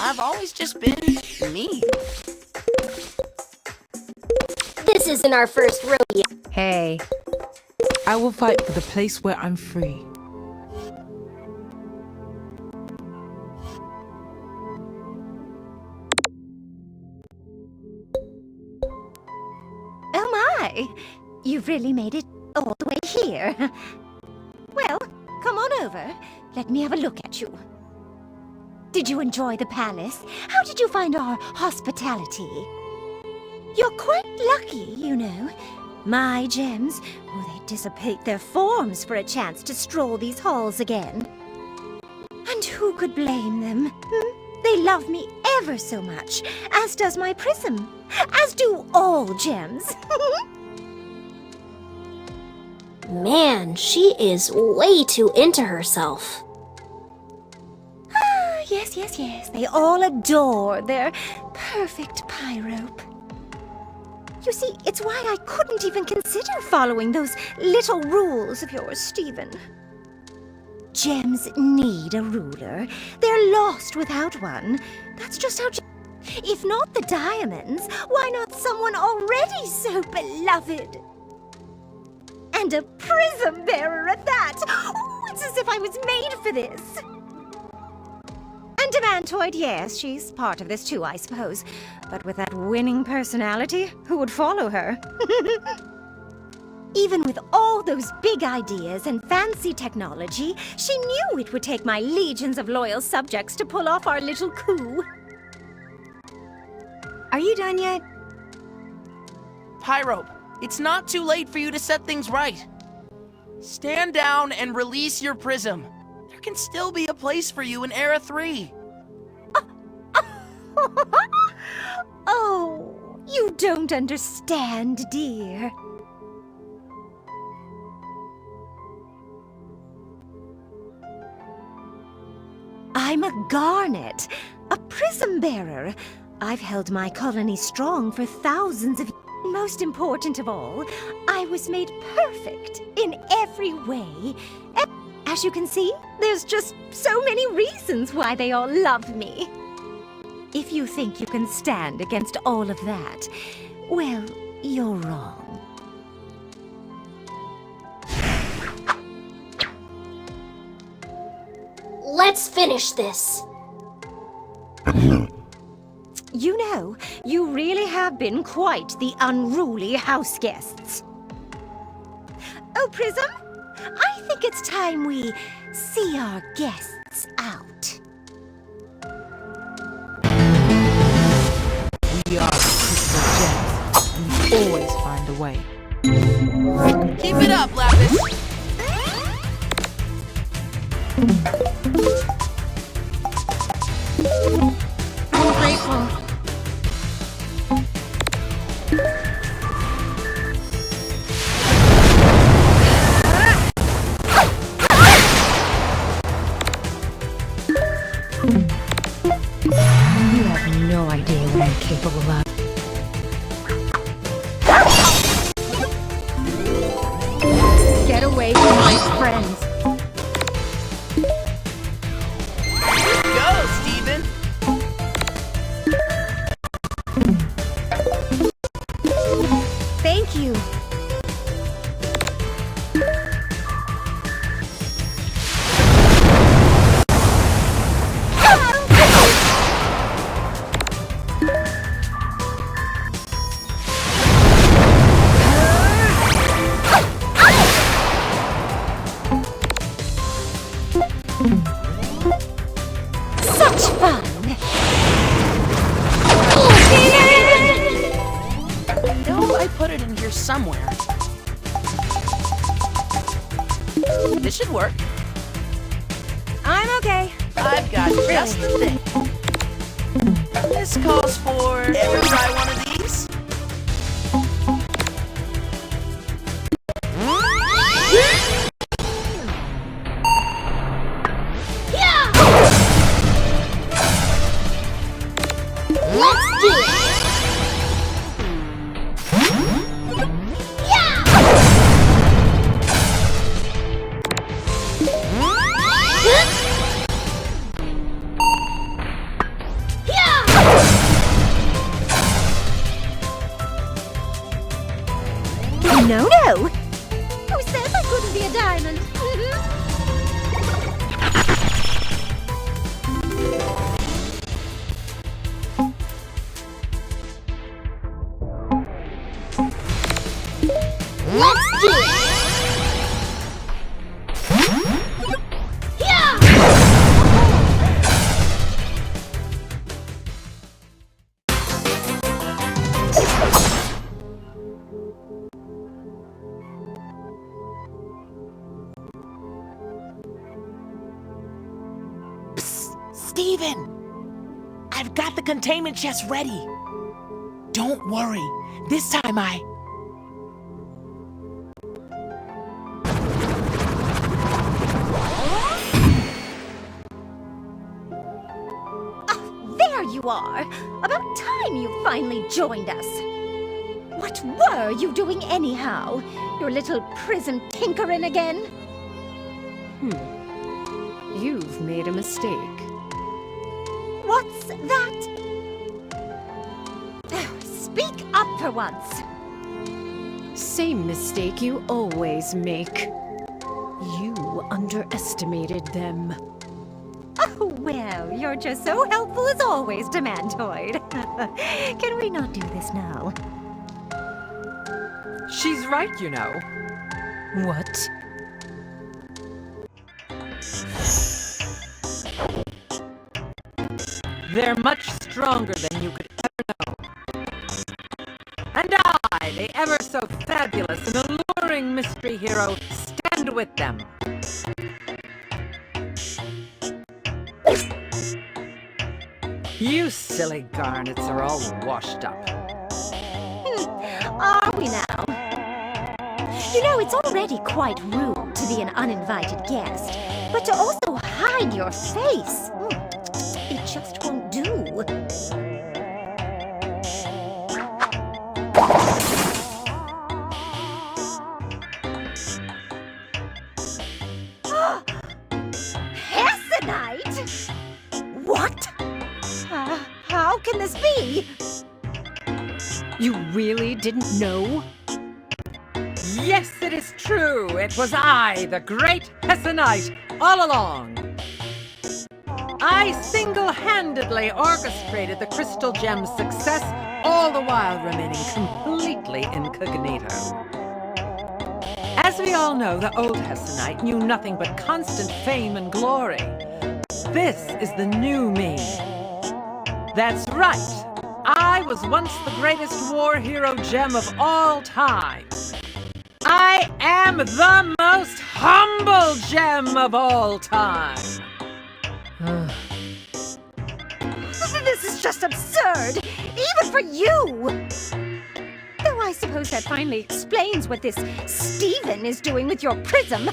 I've always just been me. This isn't our first rodeo. Hey, I will fight for the place where I'm free. Oh my! You've really made it all the way here. Well, come on over. Let me have a look at you. Did you enjoy the palace? How did you find our hospitality? You're quite lucky, you know. My gems, they dissipate their forms for a chance to stroll these halls again. And who could blame them? They love me ever so much, as does my prism, as do all gems. Man, she is way too into herself. Yes. They all adore their perfect pyrope. You see, it's why I couldn't even consider following those little rules of yours, Stephen. Gems need a ruler. They're lost without one. That's just how... If not the diamonds, why not someone already so beloved? And a prism bearer at that! Oh, it's as if I was made for this! And Demantoid, yes, she's part of this too, I suppose. But with that winning personality, who would follow her? Even with all those big ideas and fancy technology, she knew it would take my legions of loyal subjects to pull off our little coup. Are you done yet? Pyrope, it's not too late for you to set things right. Stand down and release your prism. There can still be a place for you in Era 3. Oh, you don't understand, dear. I'm a garnet, a prism bearer. I've held my colony strong for thousands of years. Most important of all, I was made perfect in every way. As you can see, there's just so many reasons why they all love me. If you think you can stand against all of that, well, you're wrong. Let's finish this. You know, you really have been quite the unruly house guests. Oh, Prism, I think it's time we see our guests out. We are crystal gems, and we always find a way. Keep it up, Lapis. I'm grateful. You have no idea what I'm capable of. Get away from my friends. Go, Steven. Thank you. Such fun! I know I put it in here somewhere. This should work. I'm okay. I've got just the thing. This calls for... Ever try one of these? Let's do it! Steven! I've got the containment chest ready. Don't worry. This time There you are! About time you finally joined us. What were you doing anyhow? Your little prism tinkering again? You've made a mistake. What's that? Speak up for once. Same mistake you always make. You underestimated them. Oh, well, you're just so helpful as always, Demantoid. Can we not do this now? She's right, you know. What? They're much stronger than you could ever know. And I, the ever so fabulous and alluring mystery hero, stand with them. You silly garnets are all washed up. Are we now? You know, it's already quite rude to be an uninvited guest, but to also hide your face, it just won't do. Hessenite? What? How can this be? You really didn't know? Yes, it is true. It was I, the great Hessenite, all along. I single-handedly orchestrated the Crystal Gem's success, all the while remaining completely incognito. As we all know, the old Hessenite knew nothing but constant fame and glory. This is the new me. That's right. I was once the greatest war hero gem of all time. I am the most humble gem of all time. This is just absurd, even for you! Though I suppose that finally explains what this Steven is doing with your prism.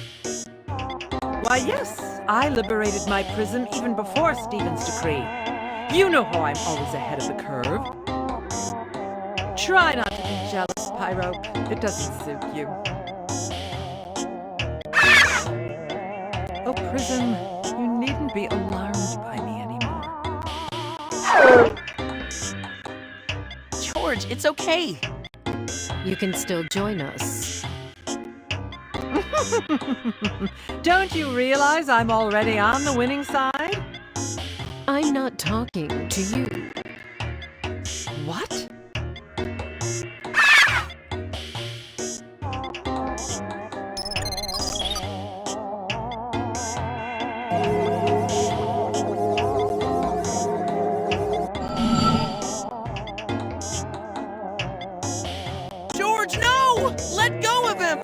Why, yes, I liberated my prism even before Stephen's decree. You know how I'm always ahead of the curve. Try not to be jealous, Pyro. It doesn't suit you. Oh, Prism, you needn't be alarmed by me anymore. George, it's okay. You can still join us. Don't you realize I'm already on the winning side? I'm not talking to you. What? George, no! Let go of him!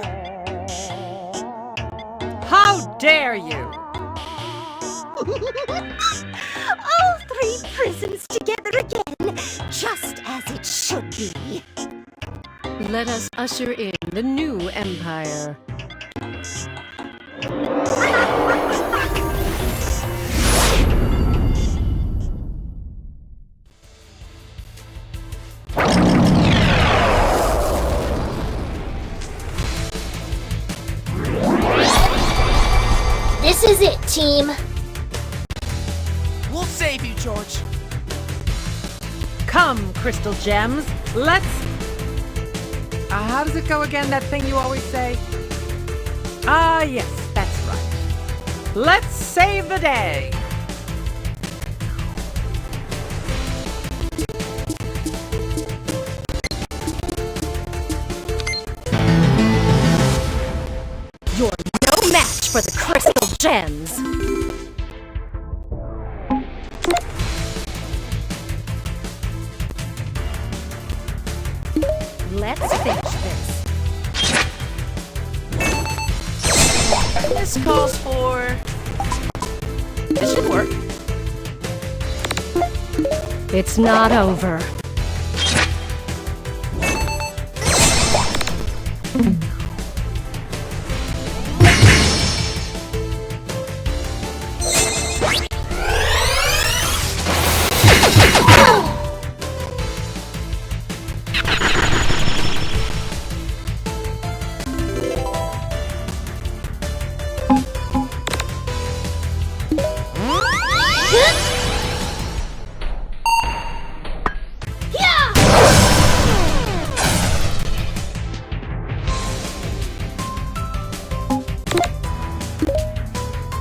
How dare you! All three prisms together again, just as it should be. Let us usher in the new empire. This is it, team. We'll save you, George. Come, Crystal Gems, let's... how does it go again, that thing you always say? Ah, yes, that's right. Let's save the day! You're no match for the Crystal Gems. Let's finish this. This calls for... This should work. It's not over.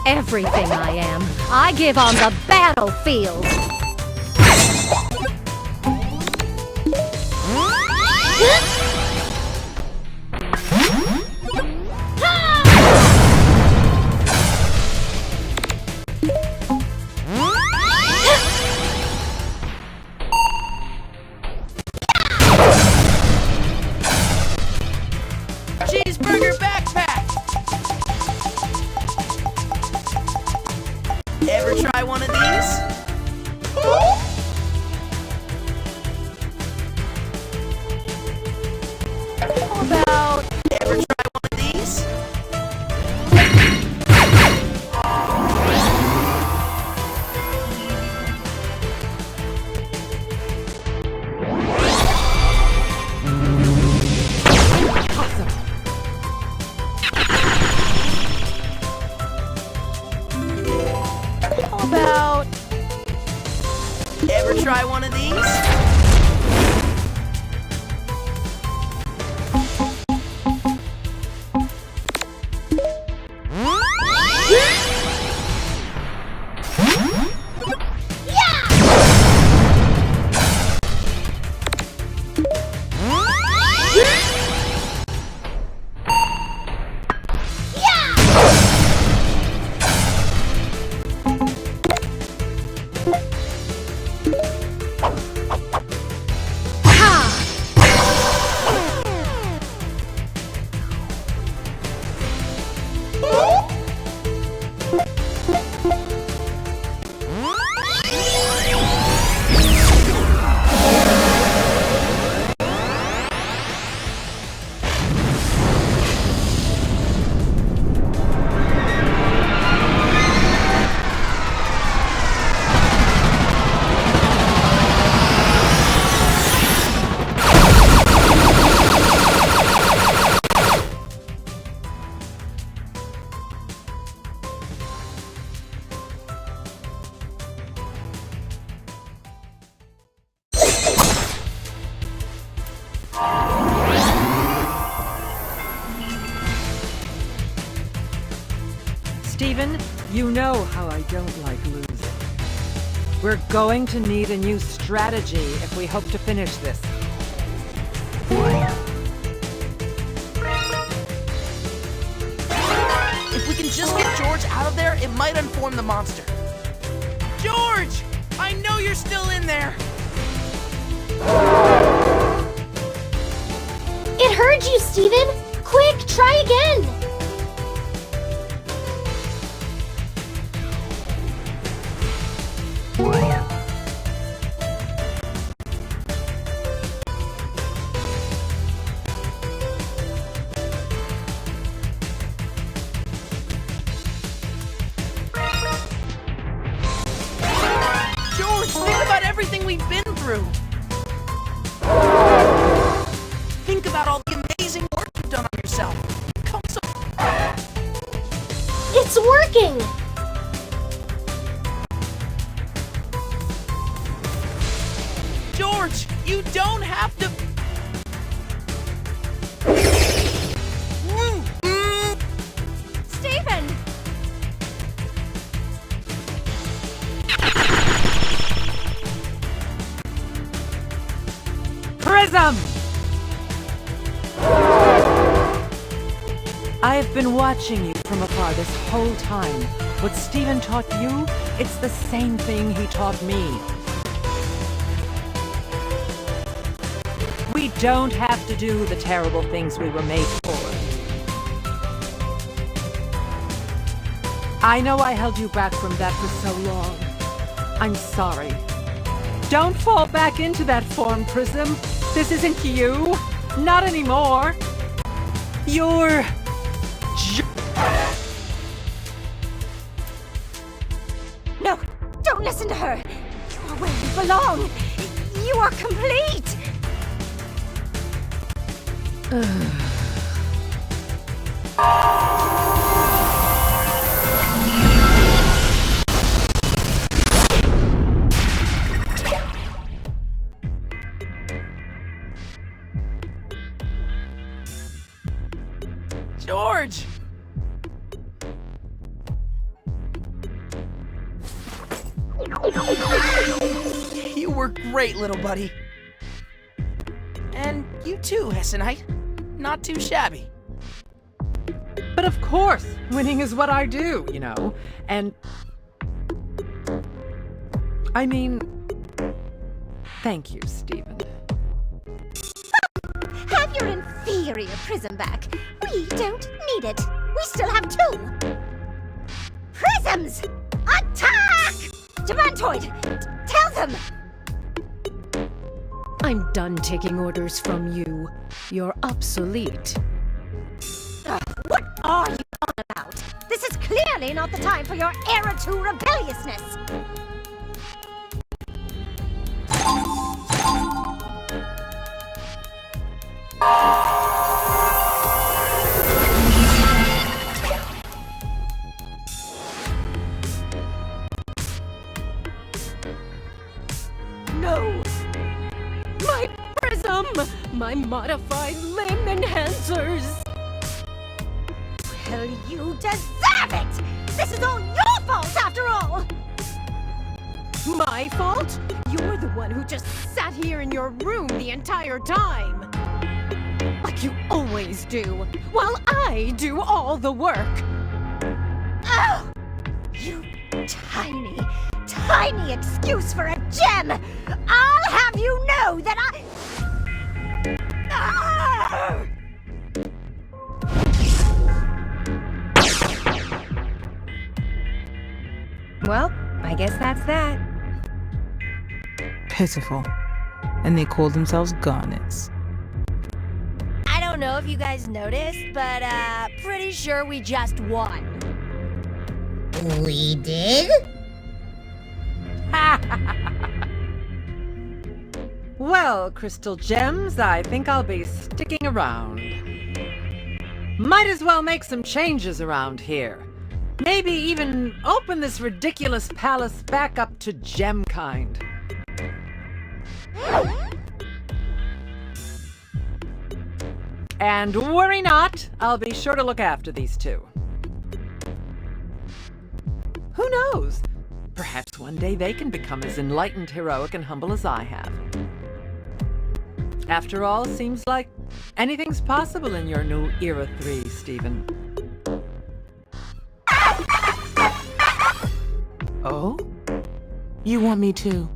Everything I am, I give on the battlefield. Cheeseburger backpack! Ever try one of these? How about ever try one of these? How about ever try one of these? Steven, you know how I don't like losing. We're going to need a new strategy if we hope to finish this. If we can just get George out of there, it might inform the monster. George! I know you're still in there! It heard you, Steven! Quick, try again! George, think about everything we've been through! Think about all the amazing work you've done on yourself! Come so... It's working! George, you don't have to... Stephen! Prism! I have been watching you from afar this whole time. What Steven taught you, it's the same thing he taught me. We don't have to do the terrible things we were made for. I know I held you back from that for so long. I'm sorry. Don't fall back into that form, Prism. This isn't you. Not anymore. You're... No, don't listen to her. You are where you belong. You are complete. George! You were great, little buddy. And you too, Hessenite. Not too shabby. But of course, winning is what I do, you know. And... I mean... Thank you, Stephen. Have your inferior prism back. We don't need it. We still have 2. Prisms! Attack! Demantoid, tell them! I'm done taking orders from you. You're obsolete. What are you on about? This is clearly not the time for your Era 2 rebelliousness. No! My prism! My modified limb enhancers! Well, you deserve it! This is all your fault, after all! My fault? You're the one who just sat here in your room the entire time! Like you always do, while I do all the work! Oh! You tiny, tiny excuse for a gem! I'll have you know that I... Ah! Well, I guess that's that. Pitiful. And they call themselves garnets. I don't know if you guys noticed, but pretty sure we just won. We did? Well, Crystal Gems, I think I'll be sticking around. Might as well make some changes around here. Maybe even open this ridiculous palace back up to gem kind. And worry not, I'll be sure to look after these 2. Who knows? Perhaps one day they can become as enlightened, heroic, and humble as I have. After all, seems like anything's possible in your new Era 3, Stephen. Oh? You want me to?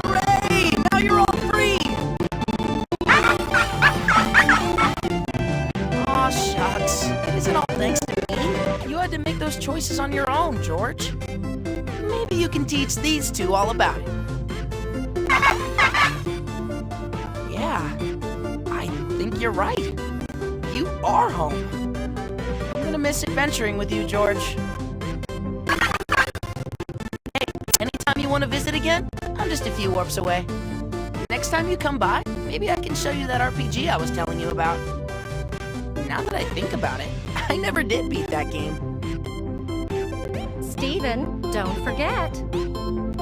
Hooray! Now you're all free! Aw, shucks. It isn't all thanks to me. You had to make those choices on your own, George. Maybe you can teach these 2 all about it. Yeah, I think you're right. You are home. I'm gonna miss adventuring with you, George. Hey, anytime you want to visit again, I'm just a few warps away. Next time you come by, maybe I can show you that RPG I was telling you about. Now that I think about it, I never did beat that game. Stephen, don't forget.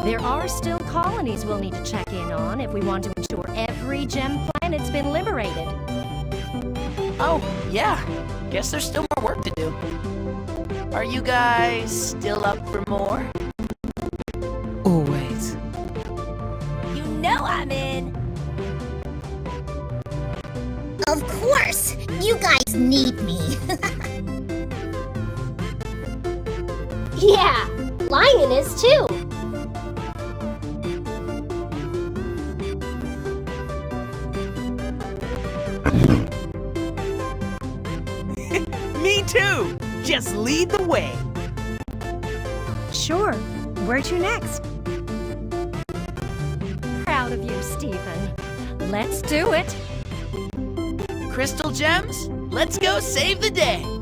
There are still colonies we'll need to check in on if we want to ensure every gem planet's been liberated. Oh, yeah. Guess there's still more work to do. Are you guys still up for more? Always. You know I'm in. Of course! You guys need me. Yeah, Lion is too. just lead the way. Sure. Where to next? Proud of you, Stephen. Let's do it. Crystal gems, let's go save the day.